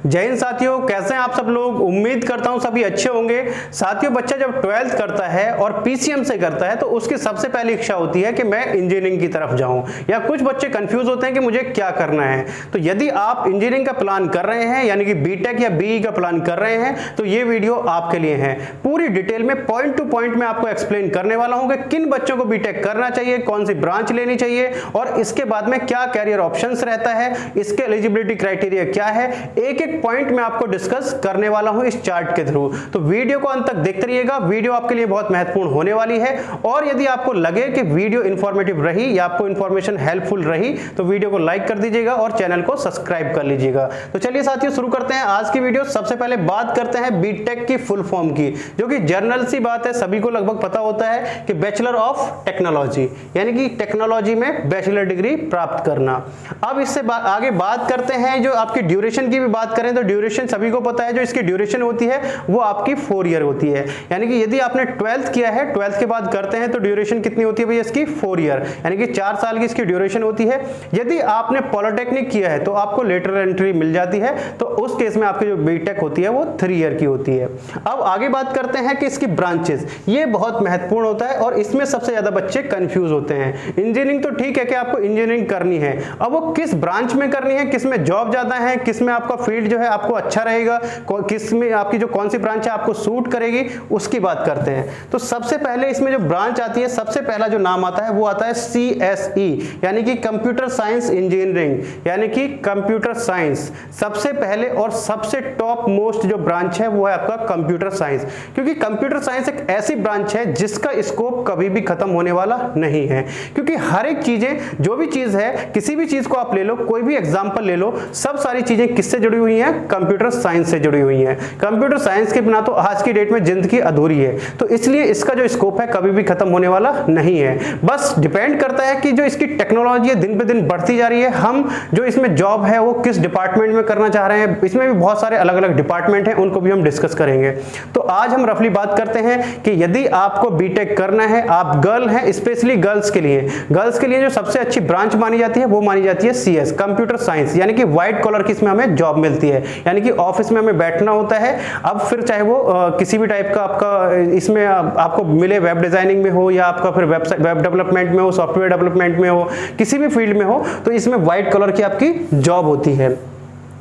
जय हिंद साथियों, कैसे हैं आप सब लोग। उम्मीद करता हूं सभी अच्छे होंगे। साथियों, बच्चा जब 12th करता है और पीसीएम से करता है तो उसकी सबसे पहली इच्छा होती है कि मैं इंजीनियरिंग की तरफ जाऊं, या कुछ बच्चे कंफ्यूज होते हैं कि मुझे क्या करना है। तो यदि आप इंजीनियरिंग का प्लान कर रहे हैं, यानी कि बीटेक या बीई का प्लान कर रहे हैं, तो ये वीडियो आपके लिए है। पूरी डिटेल में पॉइंट टू पॉइंट में आपको एक्सप्लेन करने वाला हूं कि किन बच्चों को बीटेक करना चाहिए, कौन सी ब्रांच लेनी चाहिए और इसके बाद में क्या कैरियर ऑप्शंस रहता है, इसके एलिजिबिलिटी क्राइटेरिया क्या है, एक एक पॉइंट में आपको डिस्कस करने वाला हूं इस चार्ट के थ्रू। तो वीडियो को अंत तक देखते रहिएगा, वीडियो आपके लिए बहुत महत्वपूर्ण होने वाली है। और यदि आपको लगे कि वीडियो इंफॉर्मेटिव रही या आपको इंफॉर्मेशन हेल्पफुल रही तो वीडियो को लाइक कर दीजिएगा और चैनल को सब्सक्राइब कर लीजिएगा। तो चलिए साथियों, शुरू करते हैं आज की वीडियो। सबसे पहले बात करते हैं बीटेक की फुल फॉर्म की, जो कि जनरल सी बात है, सभी को लगभग पता होता है कि बैचलर ऑफ टेक्नोलॉजी, यानी कि टेक्नोलॉजी में बैचलर डिग्री प्राप्त करना। अब इससे आगे बात करते हैं, जो आपकी ड्यूरेशन की भी बात करें तो ड्यूरेशन सभी को पता है, जो इसकी ड्यूरेशन होती है वो आपकी 4 ईयर होती है। यानी कि यदि आपने 12th किया है, 12th के बाद करते हैं तो ड्यूरेशन कितनी होती है भैया इसकी 4 ईयर, यानी कि 4 साल की इसकी ड्यूरेशन होती है। यदि आपने पॉलिटेक्निक किया है तो आपको लेटर एंट्री मिल जाती है, तो उस केस में आपकी जो बीटेक होती है वो 3 ईयर की होती है। अब आगे बात करते हैं कि इसकी ब्रांचेस, ये बहुत महत्वपूर्ण होता है और इसमें सबसे ज्यादा बच्चे कंफ्यूज होते हैं। इंजीनियरिंग तो ठीक है कि आपको इंजीनियरिंग करनी है, अब वो किस ब्रांच में करनी है, किस में जॉब ज्यादा है, किस में आपका फील्ड जो है आपको अच्छा रहेगा, किस में आपकी जो कौन सी ब्रांच है आपको सूट करेगी, उसकी बात करते हैं। तो सबसे पहले इसमें जो ब्रांच आती है, सबसे पहला जो नाम आता है वो आता है CSE, यानी कि कंप्यूटर साइंस इंजीनियरिंग, यानी कि कंप्यूटर साइंस। सबसे पहले और सबसे टॉप मोस्ट जो ब्रांच है वो है आपका कंप्यूटर साइंस, क्योंकि कंप्यूटर साइंस एक ऐसी ब्रांच है जिसका स्कोप कभी भी खत्म होने वाला नहीं है। क्योंकि हर एक चीजें, जो भी चीज है, किसी भी चीज को आप ले लो, कोई भी एग्जांपल ले लो, सब सारी चीजें किससे जुड़ी हुई हैं, कंप्यूटर साइंस से जुड़ी हुई हैं। कंप्यूटर साइंस के बिना तो आज की डेट में जिंदगी अधूरी है, तो इसलिए इसका जो स्कोप है कभी भी खत्म होने वाला नहीं है। बस डिपेंड करता है कि जो इसकी टेक्नोलॉजी है दिन पे दिन बढ़ती जा रही है, हम जो इसमें जॉब है वो किस डिपार्टमेंट में करना चाह रहे हैं। इसमें भी बहुत सारे अलग अलग डिपार्टमेंट हैं, उनको भी हम डिस्कस करेंगे। तो आज हम रफली बात करते हैं कि यदि आपको बीटेक करना है, आप गर्ल हैं, स्पेशली गर्ल्स के लिए जो सबसे अच्छी ब्रांच मानी जाती है वो मानी जाती है CS, कंप्यूटर साइंस, यानी कि व्हाइट कॉलर की इसमें हमें जॉब मिलती है, यानी कि ऑफिस में हमें बैठना होता है। अब फिर चाहे वो किसी भी टाइप का आपका इसमें आपको मिले, वेब डिजाइनिंग में हो या आपका फिर वेब डेवलपमेंट में हो, सॉफ्टवेयर डेवलपमेंट में हो, किसी भी फील्ड में हो, तो इसमें व्हाइट कॉलर की आपकी जॉब होती है।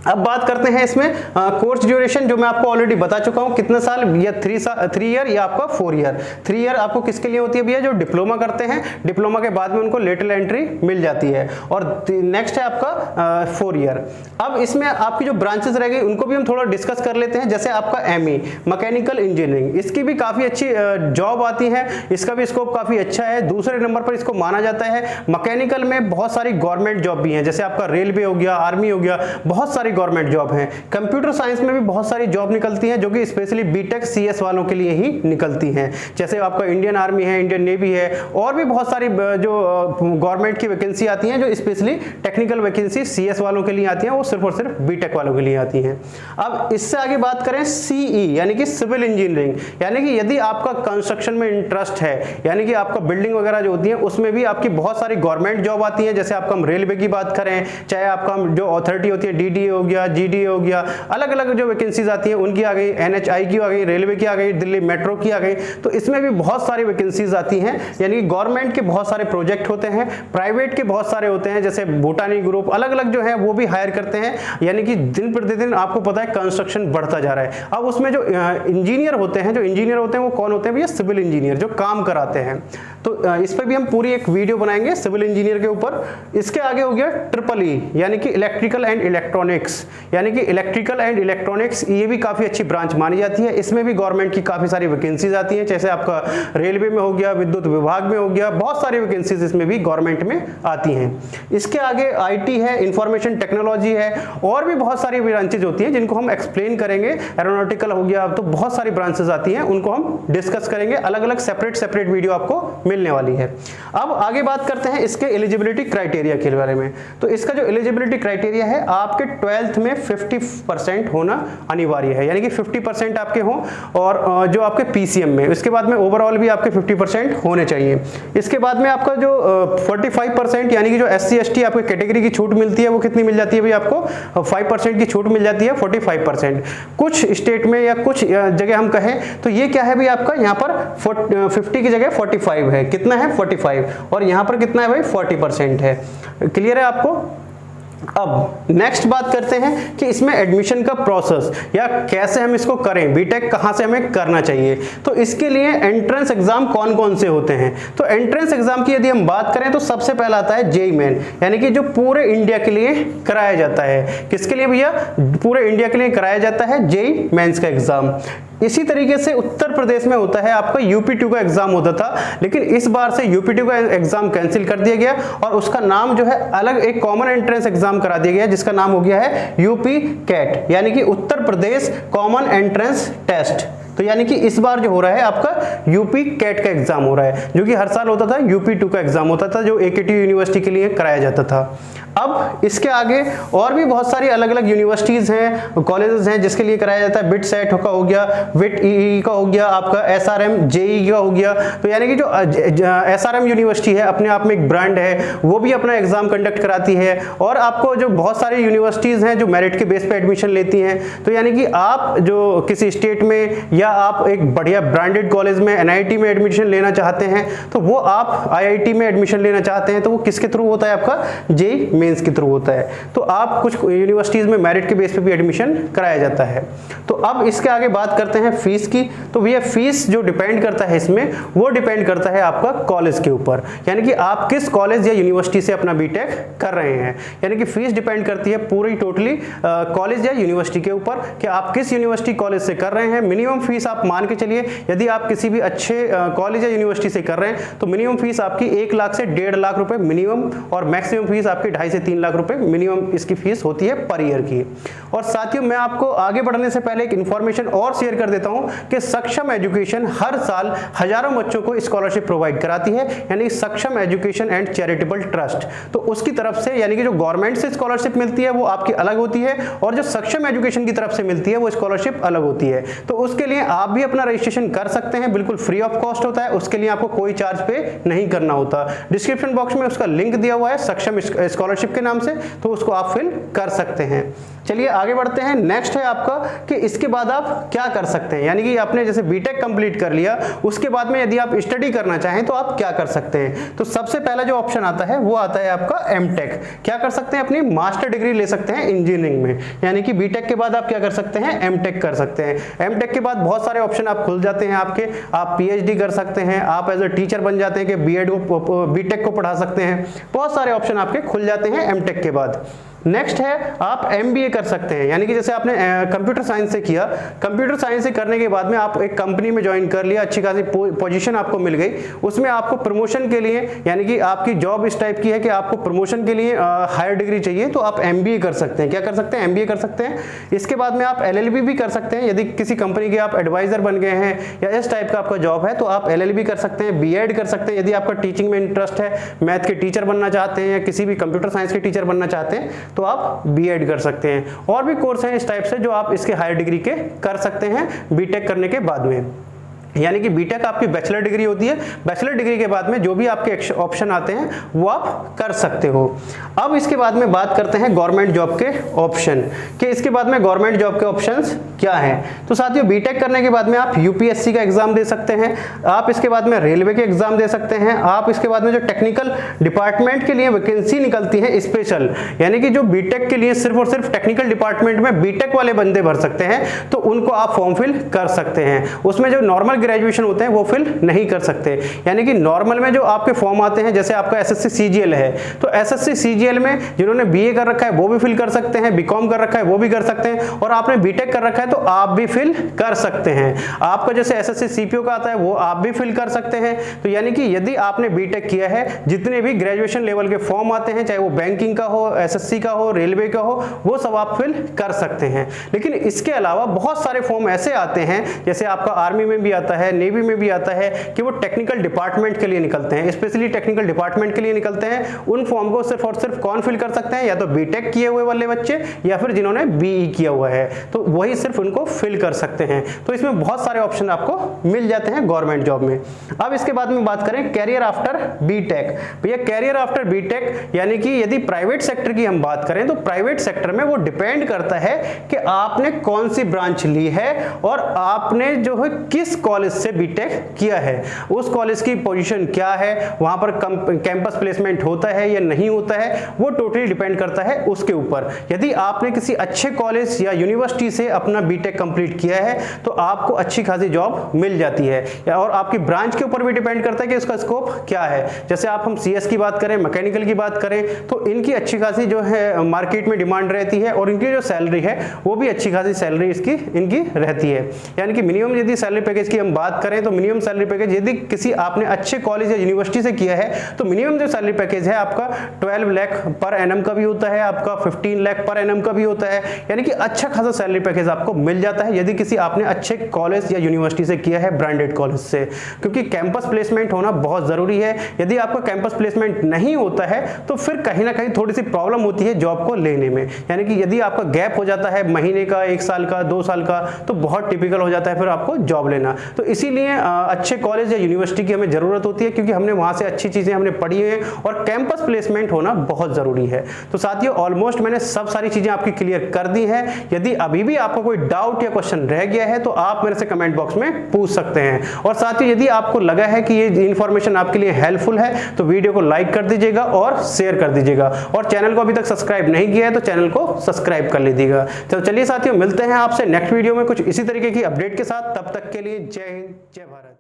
अब बात करते हैं इसमें कोर्स ड्यूरेशन, जो मैं आपको ऑलरेडी बता चुका हूं, कितने साल, या 3 ईयर या आपका 4 ईयर। 3 ईयर आपको किसके लिए होती है भैया, जो डिप्लोमा करते हैं, डिप्लोमा के बाद में उनको लेटरल एंट्री मिल जाती है। और नेक्स्ट है आपका 4 ईयर। अब इसमें आपकी जो ब्रांचेस रह गई उनको भी हम थोड़ा डिस्कस कर लेते हैं। जैसे आपका ME मैकेनिकल इंजीनियरिंग, इसकी भी काफी अच्छी जॉब आती है, इसका भी स्कोप काफी अच्छा है। दूसरे नंबर पर इसको माना जाता है। मैकेनिकल में बहुत सारी गवर्नमेंट जॉब भी हैं, जैसे आपका रेलवे हो गया, आर्मी हो गया, बहुत सारी गवर्नमेंट जॉब है। कंप्यूटर साइंस में भी बहुत सारी जॉब निकलती हैं, जो कि स्पेशली बीटेक CS वालों के लिए ही निकलती हैं। जैसे आपका इंडियन आर्मी है, इंडियन नेवी है, और भी बहुत सारी जो गवर्नमेंट की वैकेंसी आती हैं, जो स्पेशली टेक्निकल वैकेंसी CS वालों के लिए आती हैं, वो सिर्फ और सिर्फ बीटेक वालों के लिए आती हैं। अब इससे आगे बात करें CE, यानी कि सिविल इंजीनियरिंग, यानी कि यदि आपका कंस्ट्रक्शन में इंटरेस्ट है, यानी कि आपका बिल्डिंग वगैरह जो होती है उसमें भी आपकी बहुत सारी गवर्नमेंट जॉब आती है। जैसे आपका हम रेलवे की बात करें, चाहे आपका जो अथॉरिटी होती है, DDA हो गया, GDA हो गया, अलग अलग जो वैकेंसीज आती हैं उनकी आ गई, NHI की आ गई, रेलवे की आ गई, दिल्ली मेट्रो की आ गई। तो इसमें भी बहुत सारी वैकेंसीज आती हैं, यानी कि गवर्नमेंट के बहुत सारे प्रोजेक्ट होते हैं, प्राइवेट के बहुत सारे होते हैं, जैसे भूटानी ग्रुप अलग अलग जो है वो भी हायर करते हैं। यानी कि दिन प्रतिदिन आपको पता है कंस्ट्रक्शन बढ़ता जा रहा है। अब उसमें जो इंजीनियर होते हैं वो कौन होते हैं भैया, सिविल इंजीनियर, जो काम कराते हैं। तो इस पर भी हम पूरी एक वीडियो बनाएंगे सिविल इंजीनियर के ऊपर। इसके आगे हो गया EEE, यानी कि इलेक्ट्रिकल एंड इलेक्ट्रॉनिक्स, यानी कि इलेक्ट्रिकल एंड इलेक्ट्रॉनिक्स, ये भी काफी अच्छी ब्रांच मानी जाती है। इसमें भी गवर्नमेंट की काफी सारी वैकेंसीज आती हैं, जैसे आपका रेलवे में हो गया, विद्युत विभाग में हो गया, बहुत सारी वैकेंसीज इसमें भी गवर्नमेंट में आती हैं। इसके आगे IT है, इंफॉर्मेशन टेक्नोलॉजी है, और भी बहुत सारी ब्रांचेज होती हैं जिनको हम एक्सप्लेन करेंगे। एरोनॉटिकल हो गया, तो बहुत सारी ब्रांचेज आती हैं, उनको हम डिस्कस करेंगे। अलग अलग सेपरेट वीडियो आपको मिलने वाली है। अब आगे बात करते हैं इसके एलिजिबिलिटी क्राइटेरिया के बारे में। तो इसका जो एलिजिबिलिटी क्राइटेरिया है, आपके 12th में 50% होना अनिवार्य है, यानी कि 50% आपके हों, और जो आपके पीसीएम में, इसके बाद में ओवरऑल भी आपके 50% होने चाहिए। इसके बाद में आपका जो 45% यानी कि जो SC ST आपको कैटेगरी की छूट मिलती है, वो कितनी मिल जाती है भाई, आपको 5% की छूट मिल जाती है, 45%। कुछ स्टेट में या कुछ जगह हम कहें तो ये क्या है भाई, आपका यहाँ पर 50 की जगह 45 है। कितना है, 45, और यहाँ पर कितना है भाई, 40% है। क्लियर है आपको। अब नेक्स्ट बात करते हैं कि इसमें एडमिशन का प्रोसेस या कैसे हम इसको करें, बीटेक कहां से हमें करना चाहिए। तो इसके लिए एंट्रेंस एग्जाम कौन कौन से होते हैं। तो एंट्रेंस एग्जाम की यदि हम बात करें तो सबसे पहला आता है जेईई मेन, यानी कि जो पूरे इंडिया के लिए कराया जाता है। किसके लिए भैया, पूरे इंडिया के लिए कराया जाता है जेईई मेंस का एग्जाम। इसी तरीके से उत्तर प्रदेश में होता है आपका यूपी 2 का एग्जाम होता था, लेकिन इस बार से यूपी 2 का एग्जाम कैंसिल कर दिया गया और उसका नाम जो है अलग एक कॉमन एंट्रेंस एग्जाम करा दिया गया, जिसका नाम हो गया है यूपी कैट, यानी कि Uttar Pradesh common entrance test. तो यानी कि इस बार जो हो रहा है आपका यूपी कैट का एग्जाम हो रहा है, जो कि हर साल होता था यूपी 2 का एग्जाम होता था, जो AKTU यूनिवर्सिटी के लिए कराया जाता था। अब इसके आगे और भी बहुत सारी अलग अलग यूनिवर्सिटीज हैं, कॉलेजेस हैं, जिसके लिए कराया जाता है। बिट सेट का हो गया, विट EE का हो गया, आपका SRM JEE का हो गया। तो यानी कि जो SRM यूनिवर्सिटी है अपने आप में एक ब्रांड है, वो भी अपना एग्जाम कंडक्ट कराती है। और आपको जो बहुत सारी यूनिवर्सिटीज हैं जो मेरिट के बेस पे एडमिशन लेती हैं, तो यानी कि आप जो किसी स्टेट में या आप एक बढ़िया ब्रांडेड कॉलेज में NIT में एडमिशन लेना चाहते हैं, तो वो आप IIT में एडमिशन लेना चाहते हैं, तो वो किसके थ्रू होता है, आपका जेईई मेंस के थ्रू होता है। तो आप कुछ यूनिवर्सिटीज में मेरिट के बेस पे भी एडमिशन कराया जाता है। तो अब इसके आगे बात करते हैं फीस की। तो भैया फीस जो डिपेंड करता है इसमें, वो डिपेंड करता है आपका कॉलेज के ऊपर, यानी कि आप किस कॉलेज या यूनिवर्सिटी से अपना बीटेक कर रहे हैं। यानी कि फीस डिपेंड करती है पूरी टोटली कॉलेज या यूनिवर्सिटी के ऊपर कि आप किस यूनिवर्सिटी कॉलेज से कर रहे हैं। मिनिमम फीस आप मान के चलिए, यदि आप किसी भी अच्छे कॉलेज या यूनिवर्सिटी से कर रहे हैं तो मिनिमम फीस आपकी 1 लाख से 1.5 लाख रुपए मिनिमम, और मैक्सिमम फीस आपकी 2.5 से 3 लाख रुपए मिनिमम इसकी फीस होती है पर ईयर की। और साथियों, मैं आपको आगे बढ़ने से पहले एक इंफॉर्मेशन और शेयर कर देता हूं कि सक्षम एजुकेशन हर साल हजारों बच्चों को स्कॉलरशिप प्रोवाइड कराती है, यानी सक्षम एजुकेशन एंड चैरिटेबल ट्रस्ट। तो उसकी तरफ से, यानी कि जो गवर्नमेंट से स्कॉलरशिप मिलती है वो आपकी अलग होती है, और जो सक्षम एजुकेशन की तरफ से मिलती है वो स्कॉलरशिप अलग होती है। तो उसके लिए आप भी अपना रजिस्ट्रेशन कर सकते हैं, बिल्कुल फ्री ऑफ कॉस्ट होता है, उसके लिए आपको कोई चार्ज पे नहीं करना होता। डिस्क्रिप्शन बॉक्स में उसका लिंक दिया हुआ है सक्षम स्कॉलरशिप के नाम से, तो उसको आप फिल कर सकते हैं। चलिए आगे बढ़ते हैं। नेक्स्ट है आपका कि इसके बाद आप क्या कर सकते हैं, यानी कि आपने जैसे बीटेक कंप्लीट कर लिया, उसके बाद में यदि आप स्टडी करना चाहें तो आप क्या कर सकते हैं। तो सबसे पहला जो ऑप्शन आता है वो आता है आपका एमटेक। क्या कर सकते हैं, अपनी मास्टर डिग्री ले सकते हैं इंजीनियरिंग में, यानी कि बीटेक के बाद आप क्या कर सकते हैं, एमटेक कर सकते हैं। एमटेक के बाद बहुत सारे ऑप्शन आप खुल जाते हैं आपके, आप पीएचडी कर सकते हैं, आप एज अ टीचर बन जाते हैं कि बीएड को बीटेक को पढ़ा सकते हैं, बहुत सारे ऑप्शन आपके खुल जाते हैं एमटेक के बाद। नेक्स्ट है आप एमबीए कर सकते हैं, यानी कि जैसे आपने कंप्यूटर साइंस से किया, कंप्यूटर साइंस से करने के बाद में आप एक कंपनी में ज्वाइन कर लिया, अच्छी खासी पोजीशन आपको मिल गई, उसमें आपको प्रमोशन के लिए, यानी कि आपकी जॉब इस टाइप की है कि आपको प्रमोशन के लिए हायर डिग्री चाहिए, तो आप एमबीए कर सकते हैं। क्या कर सकते हैं, एमबीए कर सकते हैं। इसके बाद में आप एलएलबी भी कर सकते हैं, यदि किसी कंपनी के आप एडवाइजर बन गए हैं या इस टाइप का आपका जॉब है तो आप एलएलबी कर सकते हैं। बीएड कर सकते हैं यदि आपका टीचिंग में इंटरेस्ट है, मैथ के टीचर बनना चाहते हैं या किसी भी कंप्यूटर साइंस के टीचर बनना चाहते हैं तो आप बीएड कर सकते हैं। और भी कोर्स हैं इस टाइप से जो आप इसके हायर डिग्री के कर सकते हैं बीटेक करने के बाद में, यानी कि बीटेक आपकी बैचलर डिग्री होती है, बैचलर डिग्री के बाद में जो भी आपके ऑप्शन आते हैं वो आप कर सकते हो। अब इसके बाद में बात करते हैं गवर्नमेंट जॉब के ऑप्शन कि इसके बाद में गवर्नमेंट जॉब के ऑप्शंस क्या हैं। तो साथियों, बीटेक करने के बाद में आप यूपीएससी का एग्जाम दे सकते हैं, आप इसके बाद में रेलवे के एग्जाम दे सकते हैं, आप इसके बाद में जो टेक्निकल डिपार्टमेंट के लिए वैकेंसी निकलती है स्पेशल, यानी कि जो बीटेक के लिए सिर्फ और सिर्फ टेक्निकल डिपार्टमेंट में बीटेक वाले बंदे भर सकते हैं, तो उनको आप फॉर्म फिल कर सकते हैं। उसमें जो नॉर्मल ग्रेजुएशन होते हैं वो फिल नहीं कर सकते, यानी कि नॉर्मल में जो आपके फॉर्म आते हैं, जैसे आपका एसएससी सीजीएल है, तो एसएससी सीजीएल में जिन्होंने बीए कर रखा है वो भी फिल कर सकते हैं, बीकॉम कर रखा है वो भी कर सकते हैं, और आपने बीटेक कर रखा है तो आप भी फिल कर सकते हैं। आपका जैसे एसएससी सीपीओ का आता है वो आप भी फिल कर सकते हैं। तो यानी कि यदि आपने बीटेक किया है, जितने भी ग्रेजुएशन लेवल के फॉर्म आते हैं, चाहे वो बैंकिंग का हो, एसएससी का हो, रेलवे का हो, वो सब आप फिल कर सकते हैं। लेकिन इसके अलावा बहुत सारे फॉर्म ऐसे आते हैं, जैसे आपका आर्मी में भी आता आता है, नेवी में भी आता है कि वो टेक्निकल डिपार्टमेंट के लिए निकलते हैं, स्पेशली टेक्निकल डिपार्टमेंट के लिए निकलते हैं। उन फॉर्म को सिर्फ और सिर्फ कौन फिल कर सकते हैं, या तो बीटेक किए हुए वाले बच्चे या फिर जिन्होंने बीई किया हुआ है, तो वही सिर्फ उनको फिल कर सकते हैं। तो इसमें बहुत सारे ऑप्शन आपको मिल जाते हैं गवर्नमेंट जॉब में। अब इसके बाद में बात करें कैरियर आफ्टर बीटेक। भैया कैरियर आफ्टर बीटेक यानी कि यदि प्राइवेट सेक्टर की हम बात करें तो प्राइवेट सेक्टर में वो डिपेंड करता है कि आपने कौन सी ब्रांच ली है और आपने जो है किस कॉलेज से बीटेक किया है, उस कॉलेज की पोजीशन क्या है, वहां पर कैंपस प्लेसमेंट होता है या नहीं होता है, वो टोटली डिपेंड करता है उसके ऊपर। यदि आपने किसी अच्छे कॉलेज या यूनिवर्सिटी से अपना बीटेक कंप्लीट किया है तो आपको अच्छी खासी जॉब मिल जाती है, और आपकी ब्रांच के ऊपर भी डिपेंड करता है कि उसका स्कोप क्या है। जैसे आप हम सीएस की बात करें, मैकेनिकल की बात करें, तो इनकी अच्छी खासी जो है मार्केट में डिमांड रहती है और इनकी जो सैलरी है वो भी अच्छी खासी सैलरी इसकी इनकी रहती है। यानी कि मिनिमम यदि सैलरी पैकेज की हम बात करें तो मिनिमम सैलरी पैकेज यदि किसी आपने अच्छे कॉलेज या यूनिवर्सिटी से किया है तो मिनिमम जो सैलरी पैकेज है आपका 12 लाख पर एनम का भी होता है, आपका 15 लाख पर एनम का भी होता है। यानी कि अच्छा खासा सैलरी पैकेज आपको मिल जाता है यदि किसी आपने अच्छे कॉलेज या यूनिवर्सिटी से किया है, ब्रांडेड कॉलेज से, क्योंकि कैंपस प्लेसमेंट होना बहुत जरूरी है। यदि आपका कैंपस प्लेसमेंट नहीं होता है तो फिर कहीं ना कहीं थोड़ी सी प्रॉब्लम होती है जॉब को लेने में। यानी कि यदि आपका गैप हो जाता है महीने का, 1 साल का, 2 साल का, तो बहुत टिपिकल हो जाता है फिर आपको जॉब लेना। तो इसीलिए अच्छे कॉलेज या यूनिवर्सिटी की हमें जरूरत होती है, क्योंकि हमने वहां से अच्छी चीजें हमने पढ़ी है और कैंपस प्लेसमेंट होना बहुत जरूरी है। तो साथियों ऑलमोस्ट मैंने सब सारी चीजें आपकी क्लियर कर दी है। यदि अभी भी आपको कोई डाउट या क्वेश्चन रह गया है तो आप मेरे से कमेंट बॉक्स में पूछ सकते हैं। और साथियों यदि आपको लगा है कि ये इंफॉर्मेशन आपके लिए हेल्पफुल है तो वीडियो को लाइक कर दीजिएगा और शेयर कर दीजिएगा, और चैनल को अभी तक सब्सक्राइब नहीं किया है तो चैनल को सब्सक्राइब कर लीजिएगा। तो चलिए साथियों मिलते हैं आपसे नेक्स्ट वीडियो में कुछ इसी तरीके की अपडेट के साथ। तब तक के लिए जय हिंद, जय भारत।